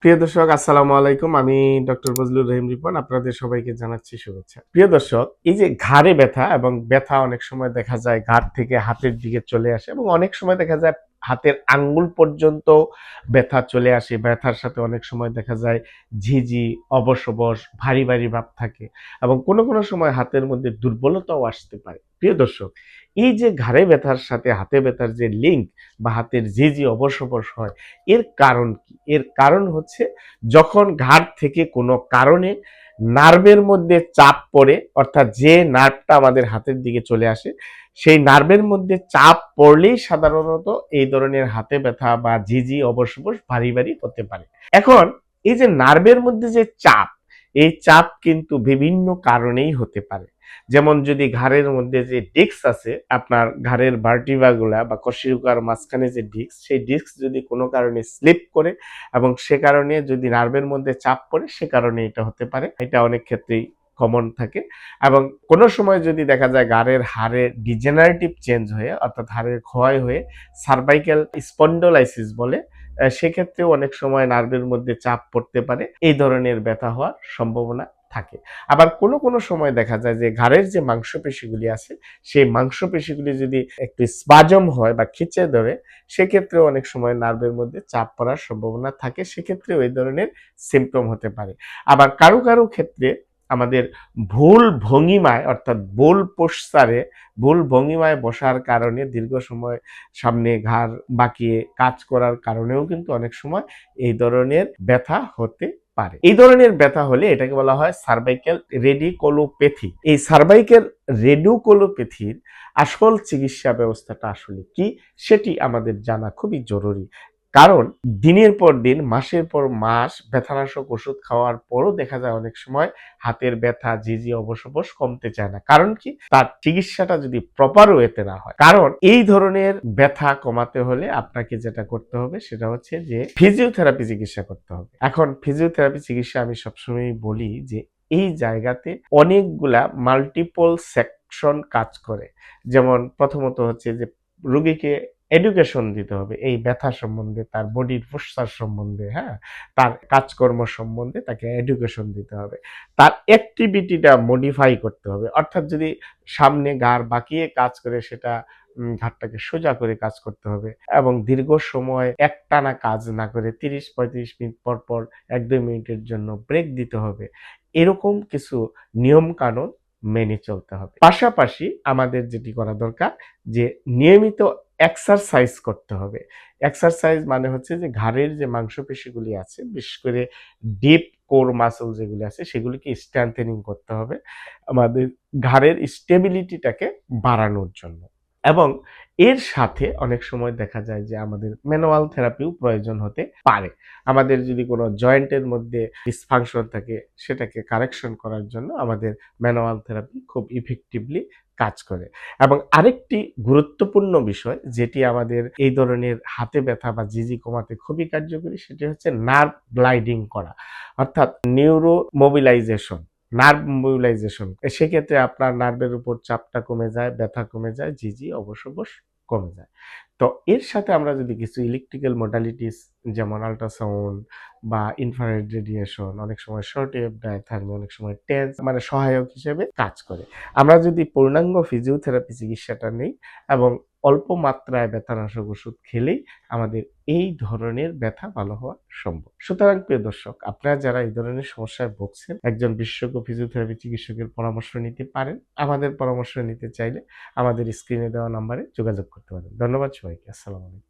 প্রিয় দর্শক, আসসালামু আলাইকুম। আমি ডক্টর ফজলুর রহিম রিপন। আপনাদের সবাইকে জানাচ্ছি শুভেচ্ছা। প্রিয় দর্শক, এই যে ঘাড়ে ব্যথা এবং ব্যথা অনেক সময় দেখা যায় ঘাড় থেকে হাতের দিকে চলে আসে এবং অনেক সময় দেখা যায় হাতের আঙ্গুল পর্যন্ত ব্যথা চলে আসে। ব্যথার সাথে অনেক সময় দেখা যায় ঝিঁঝি, অবশ অবশ, ভারী ভারী ভাব থাকে এবং কোনো সময় হাতের মধ্যে দুর্বলতাও আসতে পারে। প্রিয় দর্শক, এই যে ঘাড়ে ব্যথার সাথে হাতে ব্যথার যে লিঙ্ক বা হাতের ঝিঁঝি, অবশ অবশ হয়, এর কারণ কি? এর কারণ হচ্ছে যখন ঘাড় থেকে কোনো কারণে নার্ভের মধ্যে চাপ পড়ে, অর্থাৎ যে নার্ভটা আমাদের হাতের দিকে চলে আসে, সেই নার্ভের মধ্যে চাপ পড়লেই সাধারণত এই ধরনের হাতে ব্যথা বা ঝিঁঝি, অবশ অবশ, ভারী ভারী হতে পারে। এখন এই যে নার্ভের মধ্যে যে চাপ, এই চাপ কিন্তু বিভিন্ন কারণেই হতে পারে। যেমন যদি ঘাড়ের মধ্যে যে ডিস্ক আছে, আপনার ঘাড়ের ভার্টিব্রা গুলা বা কশেরুকার মাঝখানে যে ডিস্ক, সেই ডিস্ক যদি কোনো কারণে স্লিপ করে এবং সে কারণে যদি নার্ভের মধ্যে চাপ পড়ে, সে কারণে এটা হতে পারে। এটা অনেক ক্ষেত্রেই কমন থাকে। এবং কোনো সময় যদি দেখা যায় ঘাড়ের হাড়ে ডিজেনারেটিভ চেঞ্জ হয়ে, অর্থাৎ হাড়ের ক্ষয় হয়ে সার্ভাইক্যাল স্পন্ডোলাইসিস বলে, সেক্ষেত্রেও অনেক সময় নার্ভের মধ্যে চাপ পড়তে পারে। এই ধরনের ব্যথা হওয়ার সম্ভাবনা থাকে। আবার কোনো সময় দেখা যায় যে ঘাড়ের যে মাংসপেশিগুলি আছে, সেই মাংসপেশিগুলি যদি একটু স্পাজম হয় বা খিঁচে ধরে, সেক্ষেত্রেও অনেক সময় নার্ভের মধ্যে চাপ পড়ার সম্ভাবনা থাকে। সেক্ষেত্রেও এই ধরনের সিমটম হতে পারে। আবার কারো ক্ষেত্রে আমাদের ভুল ভঙ্গিমায়, অর্থাৎ ভুল ভঙ্গিমায় বসার কারণে দীর্ঘ সময় সামনে ঘাড় বাঁকিয়ে কাজ করার কারণেও কিন্তু অনেক সময় এই ধরনের ব্যথা হতে পারে। এই ধরনের ব্যথা হলে এটাকে বলা হয় সার্ভাইক্যাল রেডিকুলোপ্যাথি। এই সার্ভাইক্যাল রেডিকুলোপ্যাথির আসল চিকিৎসা ব্যবস্থাটা আসলে কি, সেটি আমাদের জানা খুবই জরুরি। কারণ দিনের পর দিন, মাসের পর মাস ব্যথানাশক ওষুধ খাওয়ার পরও দেখা যায় অনেক সময় হাতের ব্যথা, ঝিঁঝি, অবশ অবশ কমতে চায় না। কারণ কি? তার চিকিৎসাটা যদি প্রপার ওয়েতে না হয়। কারণ এই ধরনের ব্যথা কমাতে হলে আপনাকে যেটা করতে হবে সেটা হচ্ছে যে ফিজিওথেরাপি চিকিৎসা করতে হবে। এখন ফিজিওথেরাপি চিকিৎসা আমি সবসময় বলি যে এই জায়গাতে অনেকগুলা মাল্টিপল সেকশন কাজ করে। যেমন প্রথমত হচ্ছে যে রোগীকে এডুকেশন দিতে হবে এই ব্যথা সম্বন্ধে, তার বডির পোশ্চার সম্বন্ধে, হ্যাঁ, তার কাজকর্ম সম্বন্ধে তাকে এডুকেশন দিতে হবে। তার অ্যাক্টিভিটিটা মডিফাই করতে হবে। অর্থাৎ যদি সামনে ঘাড় বাঁকিয়ে কাজ করে, সেটা ঘাড়টাকে সোজা করে কাজ করতে হবে এবং দীর্ঘ সময় একটানা কাজ না করে ৩০-৩৫ মিনিট পর পর ১-২ মিনিটের জন্য ব্রেক দিতে হবে। এরকম কিছু নিয়ম কানুন মেনে চলতে হবে। পাশাপাশি আমাদের যেটি করা দরকার যে নিয়মিত এক্সারসাইজ করতে হবে। এক্সারসাইজ মানে হচ্ছে যে ঘাড়ের যে মাংসপেশিগুলি আছে, বিশেষ করে ডিপ কোর মাসল যেগুলি আছে, সেগুলিকে স্ট্রেংথেনিং করতে হবে আমাদের ঘাড়ের স্টেবিলিটিটাকে বাড়ানোর জন্য। এবং এর সাথে অনেক সময় দেখা যায় যে আমাদের ম্যানুয়াল থেরাপিও প্রয়োজন হতে পারে। আমাদের যদি কোনো জয়েন্টের মধ্যে ডিসফাংশন থাকে, সেটাকে কারেকশন করার জন্য আমাদের ম্যানুয়াল থেরাপি খুব ইফেক্টিভলি কাজ করে। এবং আরেকটি গুরুত্বপূর্ণ বিষয় যেটি আমাদের এই ধরনের হাতে ব্যথা বা ঝিঁঝি কমাতে খুবই কার্যকরী, সেটি হচ্ছে নার্ভ গ্লাইডিং করা, অর্থাৎ নিউরো মোবিলাইজেশন, নার্ভ মোবিলাইজেশন। সেক্ষেত্রে আপনার নার্ভের উপর চাপটা কমে যায়, ব্যথা কমে যায়, ঝিঁঝি, অবশ অবশ কমে যায়। তো এর সাথে আমরা যদি কিছু ইলেকট্রিক্যাল মডালিটিস, যেমন আল্ট্রাসাউন্ড বা ইনফ্রারেড রেডিয়েশন, অনেক সময় শর্ট ওয়েভ ডায়াথার্মি, অনেক সময় টেন্স মানে সহায়ক হিসেবে কাজ করে। আমরা যদি পূর্ণাঙ্গ ফিজিওথেরাপি চিকিৎসাটা নেই এবং অল্প মাত্রায় ব্যথানাশক ওষুধ খেলেই আমাদের এই ধরনের ব্যথা ভালো হওয়া সম্ভব। সুতরাং প্রিয় দর্শক, আপনারা যারা এই ধরনের সমস্যায় ভুগছেন, একজন বিশেষজ্ঞ ফিজিওথেরাপি চিকিৎসকের পরামর্শ নিতে পারেন। আমাদের পরামর্শ নিতে চাইলে আমাদের স্ক্রিনে দেওয়া নাম্বারে যোগাযোগ করতে পারেন। ধন্যবাদ সবাইকে। আসসালামু আলাইকুম।